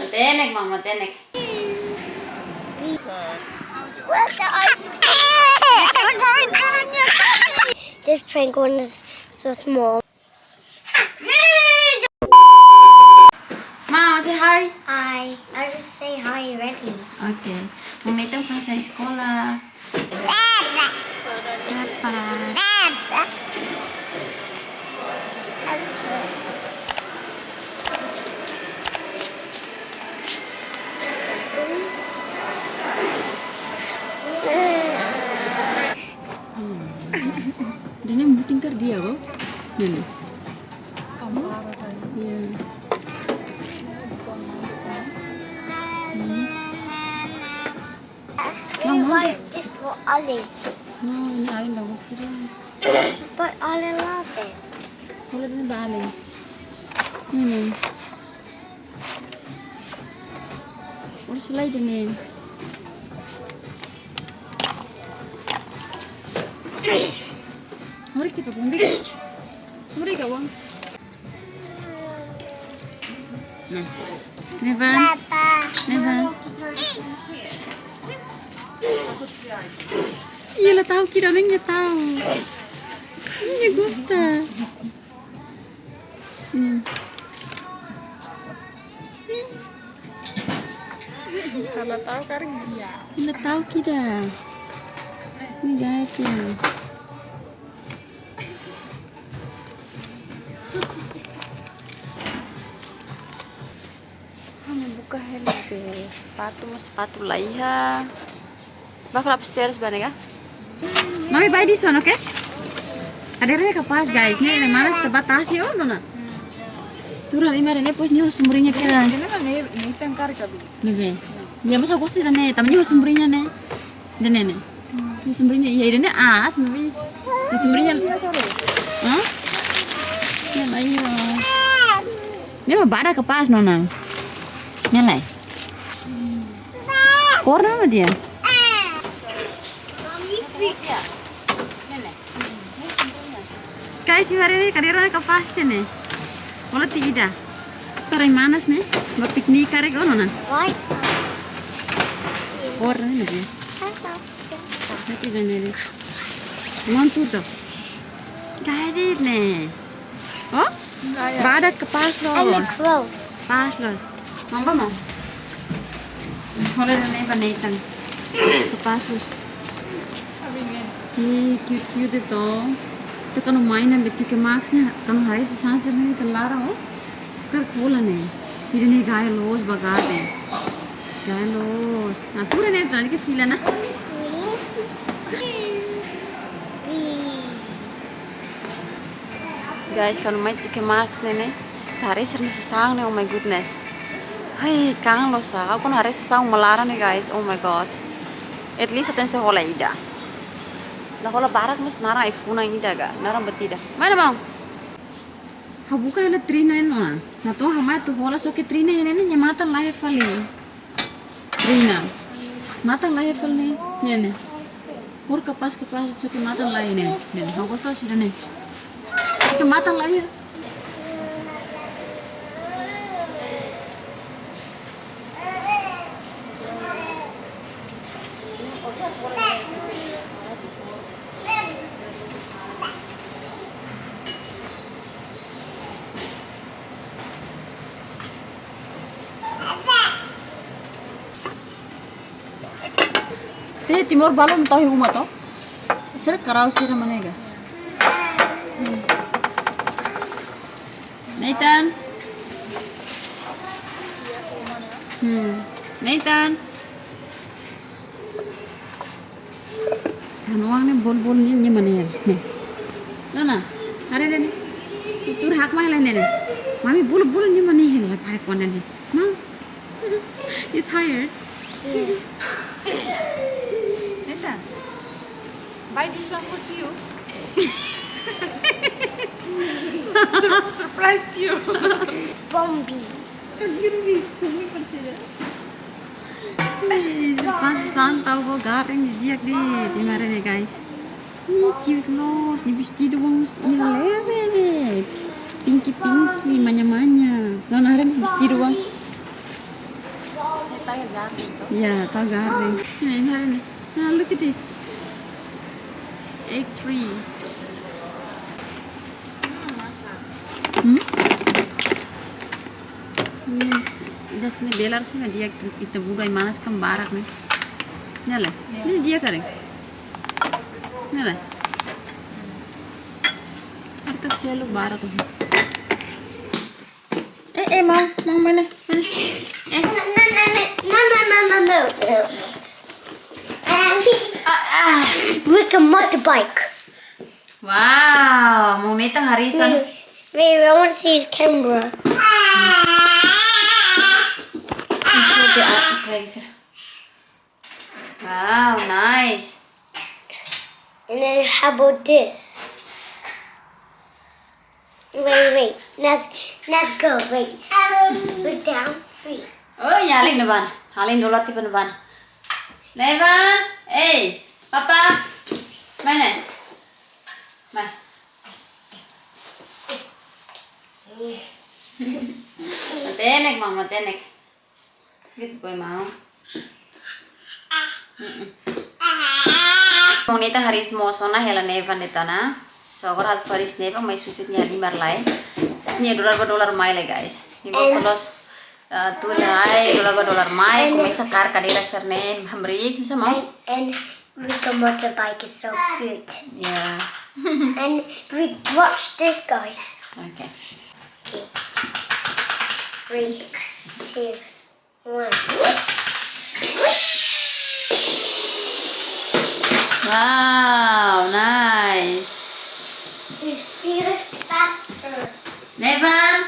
Tenek mama tenek. Where's the ice cream? This penguin is so small. Mau say hi. I would say hi already. Oke. Mau itu kan saya sekolah. Kapar. Dan yang tingkar dia kok. Nenek. Kapar tadi. Iya. Why this for alin? Oh, ini alin lah mesti dia. But alin love it. Kalau dia alin. Udah selai deh nih. Mari kita pembeli. Mari kawan. Nah, Nevan. Nevan. Iya lah tahu kira nengnya tahu. Iya gusta. Kalau tahu karing ya. Iya tahu kira. Ini gayet ya. Buka hela deh. Sepatu lah ya. Bakal upstairs banget ya. Mami buy this one, okay? Hadirnya kapas guys. Nih mana setebatasi oh nona. Turun ini ada nepos nih sumbernya kira. Ini kan nih tengkar kabi. Nih. Ya masa aku sih nih, tamnya sumbernya nih. Dan nih. Ini sumbernya iya ini sebenarnya. Ini sumbernya. Hah? Ya lah iya. Ini mah barak kapas nona. Nyalai. Korna sama dia. Guys, ini hari ini kadiran kapas nih. Kalau tidak, tarik manas nih. Buat piknik karek ono na. Why? Korna nih dia. Nanti dan ini. Mantu tuh. Gadit nih. Oh? Badak kapas I look los. close. Pas los. Mamba mau? Hola dan neba nain. Kapas los. Ih, cute itu. Itu kan main yang beti ke max nih. Kan hare sasan sira nih telarang oh. Kar Kole nih. Ini nih gaya los bagade. Gaya los. Nah, pura nih tadi ke fila na. Guys, kalau main ke max nih. Hare sira sasang nih. Oh my goodness. Hai, kang lo sa. Aku kan hare sasang melarang nih guys. Oh my gosh. At least aten se hola ida. Nah kalau barak mas naran ifuna ida ga. Naran betida. Mana mau? Habuka hela trina eno. Na to hamai tu hola so ke trina ene nya matan lahe fali. Trina. Matan lahe fali ne. Kur kapas so ke matan lahe ne. Ne hagos lo sira ne. Ke matan lahe. Teh timur balon tahu umat toh. Sira karau sira manega. Nathan. Nathan. Hanuang nih bol nih mana ya? Nih. Nana, ada nih. Tur hak mah lain nih. Mami bol nih mana ya? Lah pare konan nih. Mau? You tired? Nathan, buy this one for you. Surprised you. Bombi. Bumi persida. Sasan tahu kok garing diak di timare nih guys. Ih cute los, ni vestido vamos ir leve. Pinky manya. Não hare vestido bang. Yeah, tau garing. Ini hari nih. Nah, look at this. Egg tree. Yes, das nih belar sih nggak dia itu budai manas kan barak nih. Nyala. Ini dia kering. Nyala. Arta selalu barak nih. Mau mana? No. We can motorbike. Wow, mau neta harisan. Maybe I want to see the camera. Wow, nice. And then how about this? Wait. Let's go. Wait. Look down. 3. Oh, nyalin Nevan. Alin dolat tipe Nevan. Nevan, papa. Mana? Mana? Matenek. Gitu boy mau. Monita haris mosona hela Nevan detana. So agora hat faris Nevan mais susit nya halimar lai. Nya $2 maile guys. Ni bostolos $2 mai começa a car cadeira serne hamrik bisa mau. And Rico motorbike is so good. Yeah. And watch this, guys. Okay. 3, 2, 1. Wow, nice. This feels faster. Nevan,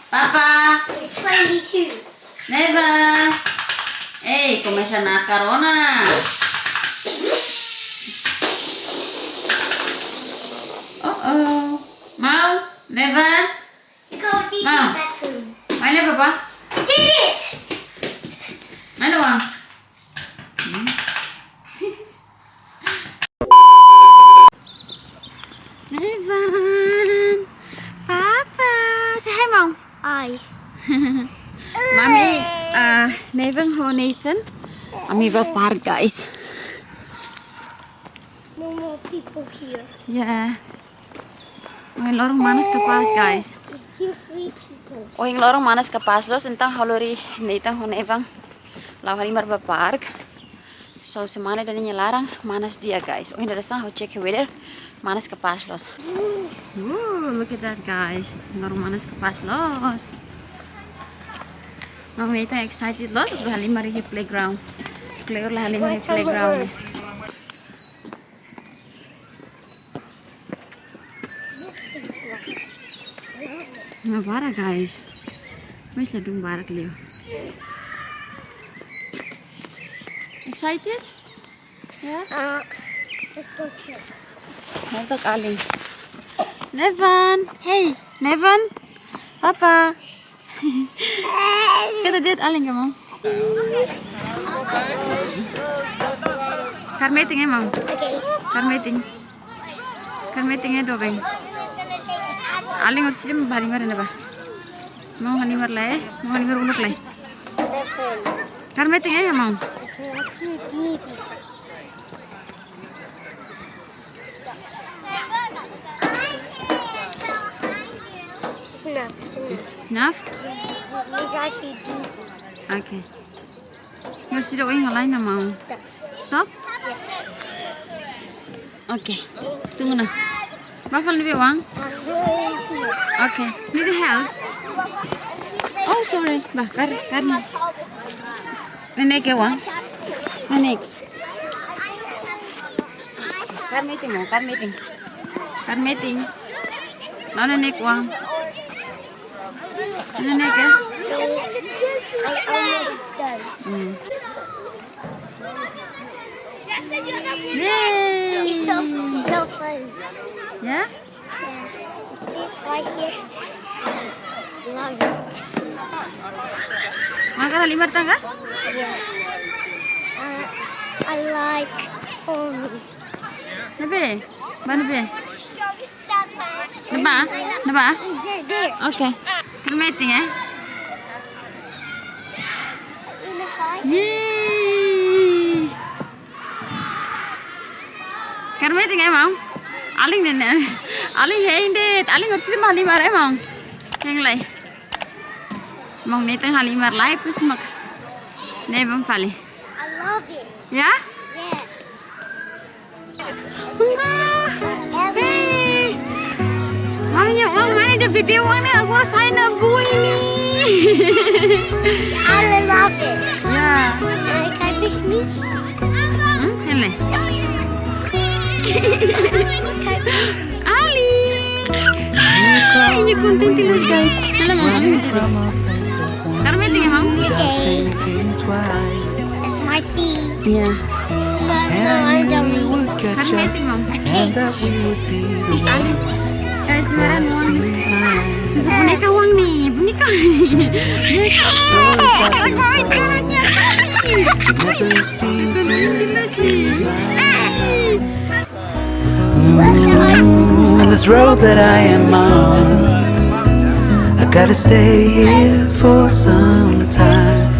papa. It's 22. Nevan. Começa na carona. Oh. Mau, Nevan. Go to the Mom. bathroom. Mana papa? Did it! Mana uang? Nevan, papa, say hi, Mom. Hi. Mami, Nevan ho Nathan. Mami wil park, guys. No more people here. Yeah. Yung lorong manas kapas, guys. There's still 3 people. Yung lorong manas kapas los entang halori Nathan ho Nevan. Lau halimar ba park. So semana dan larang manas dia, guys. Yung darasang ho check weather manas kapas los. Ooh, look at that, guys. Lorong manas kapas los. Mama Nathan excited los at halimar hi playground. Clear lah halimar hi playground. Nah, barak, guys. Mas lah dung barak leo. Excited? Yeah? Let's go check. Nantok alin. Nevan, hey, Nevan, papa. Kita lihat alin kamu. Karmeting emang. Okay. Karmetingnya dobeng. Alin harus sih halimar neba. Mau halimar lah, mau halimar uluk lah. Karmetingnya emang. Enough? Okay. Mau sih doang yang lain mau. Stop? Okay. Tunggu nah. Berapa lebih uang? Okay. Need help? Oh, sorry. Bah, karena. Nenek ya uang? Nenek. Karmeting. Mau nenek uang? Nenek ya? Yay! It's so fun. Yeah? This right here. Love it. Makan halimar tangga? I like foin. Nebe? Mana nebe? Neba? Neba? There. Okay. Karmeting ya? In the fire. Hiiiii. Karmet nghe mong. Alin nè. Alin hang dit. Alin harus terima halimar mong. Hang lại. Mong này teng halimar lai pus mak. Nevan fali. I love it. Ya? Yeah. Enggak. Hey. Maminya uang mana ada bibi uangnya aku rasain Boi ini. I love it. Ya. Can I fish me? Hele. Alin. Ini kontente guys. Hele mau Alin itu. Karmet ya mam. Okay. That's my seed. Iya. No, I'm done. Karmet ya mam. Alin. Guys, sebenarnya mau bisa boneka uang nih, boneka. Boneka main tangannya. Jelas nih. On this road that I am on, I gotta stay here for some time.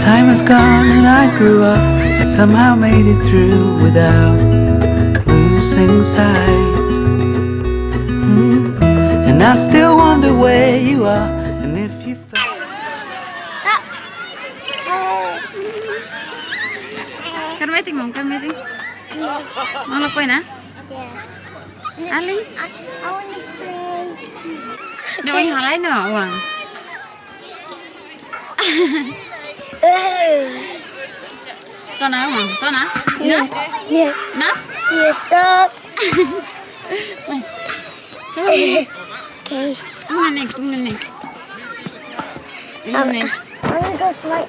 Time is gone and I grew up. I somehow made it through without losing sight. And I still wonder where you are and if you found. Karmeting mam, karmeting. Mau lakuin ah? Yeah. Alin. I want to play. Doy halay na uang. To na mam, to na. Enough? Yeah. Enough? Yeah, stop. Okay. Okay. Tung nenek. I'm gonna go try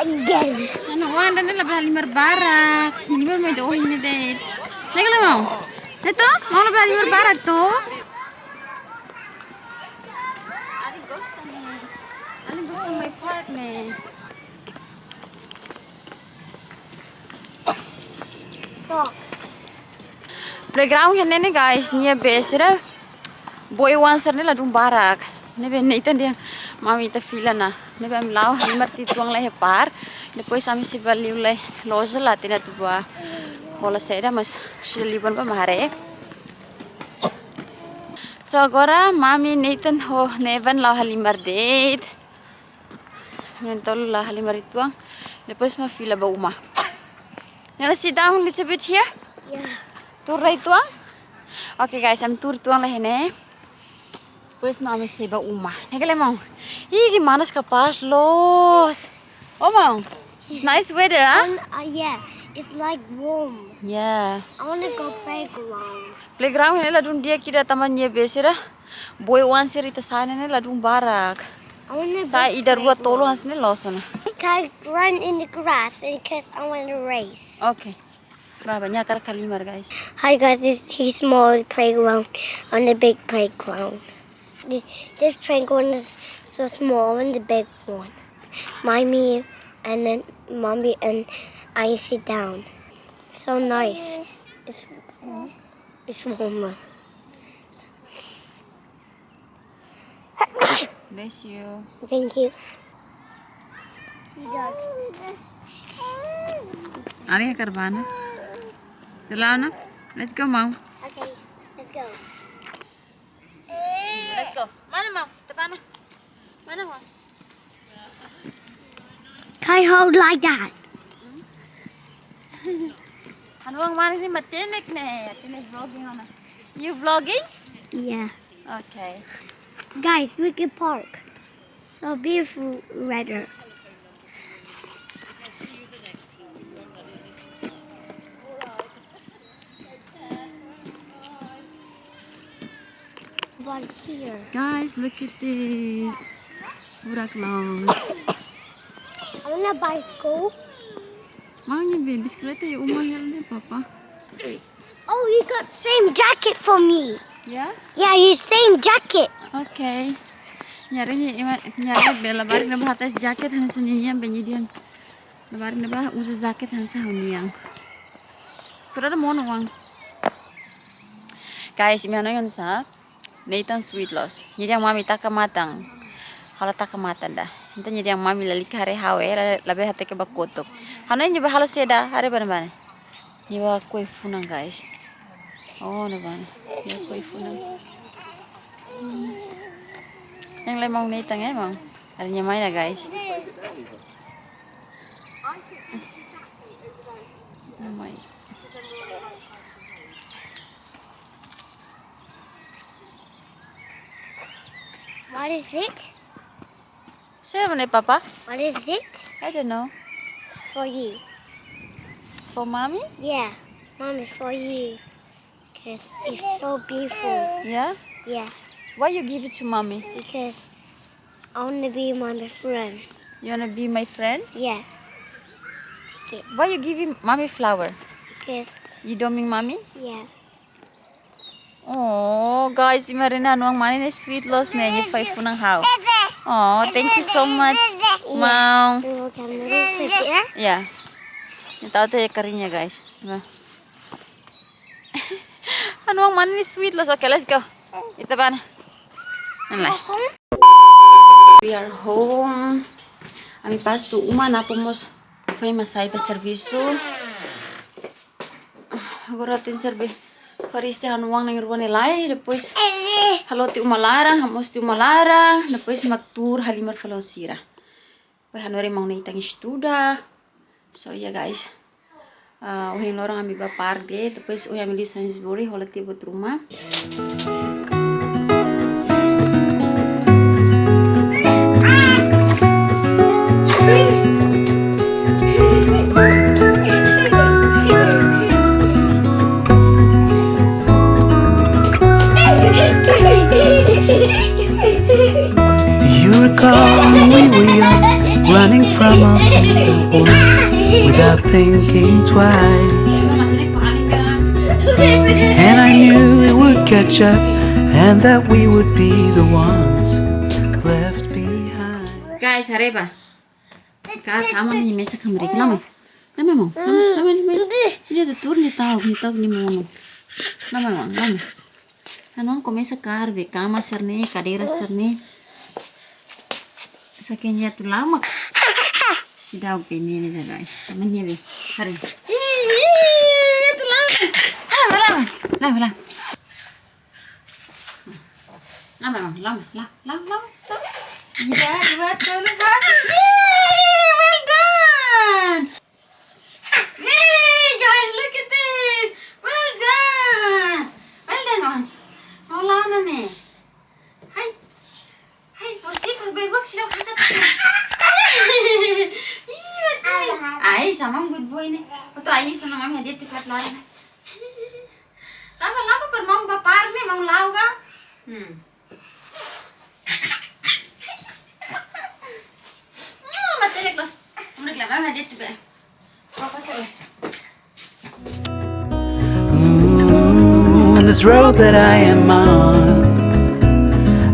again. Ano uang dan nila halimar barak. Halimar may dohin ni dad. Nagala mo? Ito? Mau lebih halimar barak to? Alin gusto may park nih. Stop. Playground yan nih guys, niya besira. Boi wanser nila dum barak. Nebe naitan dia mami ta fila na. Nebe am lau halimar ti tuang lai par. Depois kami si baliu lai loja la tina tua. Hola saida mas silibon pa hare. So agora mami naitan ho Nevan lau halimar date. Mentol la halimar ituang. Depois ma fila ba uma. Nela sit down a little bit here. Yeah. Tur lah ituang. Okay guys, I'm tur tuang lah ini. Depois mami seba uma. Negale mau. Ih, gimana kapas los. Oh mau. It's nice weather, ah? Yeah. It's like warm. Yeah. I want to go playground. Playground ini ladung dia kira tamannya besira. Boi wan siri tasane ini ladung barak. I want to Saya idar buat tolo hasne losona. Can I run in the grass because I want to race? Okay. Bah banyak halimar guys. Hi guys, this is small playground on the big playground. This playground is so small and the big one. Me and then mommy and I sit down. So nice. It's warmer. Bless you. Thank you. Ari karbana. Chalaओ ना. Let's go mau. Okay, let's go. Let's go. Mana mau? Tepana. Mana mau? Can I hold like that? Hanuang mana ni matenek ne. Tenek vlogging ana. You vlogging? Yeah. Okay. Guys, look at park. So beautiful weather. What here? Guys, look at this. Pura close. I want a bicycle. Mau ni bisikleta ya umah hel ni papa. Oh, you got same jacket for me. Yeah? Yeah, you same jacket. Okay. Nyari bela barik na ba hatas jacket han senian benyidian. Barik na ba usa jacket han sa huniang. Pero ada mono wang. Guys, imano yon sa Nathan sweet loss. Jadi yang mami tak matang. Kalau tak matang dah. Enta jadi yang mami lali hare hawe labe hate ke bakotok. Hana nyoba halo seda hare bana. Nyoba kue funang guys. Oh, neba. Nyoba kue funang. Yang lemang Nathan emang. Ada nyamai na guys. Nyamai. What is it? Siapa mana papa? What is it? I don't know. For you. For mommy? Yeah. Mom, it's for you. Because it's so beautiful. Yeah? Yeah. Why you give it to mommy? Because I want to be my friend. You wanna be my friend? Yeah. Take it. Why you giving mommy flower? Because, You don't mean mommy? yeah. Oh, guys, si Marina nuang mani na sweet loss na niya 5 punang how. Oh, thank you so much, Mom. We will come a little bit there. Yeah. Yung tao tayo karinya, guys. Diba? Ano ang mani ni sweet loss? Okay, let's go. Ito ba na? Nanlay. We are home. Ami pasto uma na pumos. Foi masay pa serviso. Agora tem serve. Pariste hanuang nang ruan nilai. Depois haloti umalarang, hamos ti umalarang. Depois magtur halimar falon sira. Poi hanore mau naitang estuda. So yeah guys. Uhin lorong ami ba parde. Depois uhin ami di Sae Boi hola ti buat rumah. Do you recall when we were young, running from all things at once, without thinking twice? And I knew it would catch up, and that we would be the ones left behind. Guys, hare ba? Kamu ni mesa kamari. Lama. Lama mo. Lama. Dia tu tur ni tahu ni mono. Lama. Anong começa a carve, cama serne, cadeira serne. Sakenya tu lama. Si daw penini na guys. Tamanya be. Hare. Tu lama. Lama. Ya, buat dulu ba. Well done. Hey guys, look at this. Well done. Man. Hola nane. Hai. Orsi korbe ruak sila kakat. Betul. Ai sama good boy ne. Betul ai sama mami hadiah tifat lain. Lama per mau bapar ne mau lau ga. Mati kelas. Umur lama hadiah tifat. Apa sih? On this road that I am on,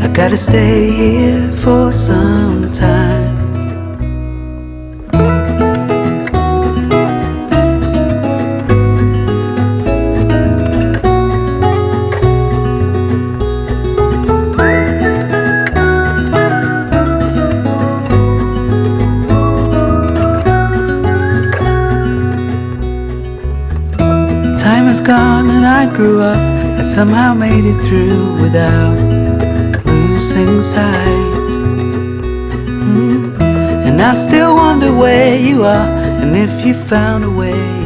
I gotta stay here for some time. Time has gone and I grew up. I somehow made it through without losing sight. And I still wonder where you are, and if you found a way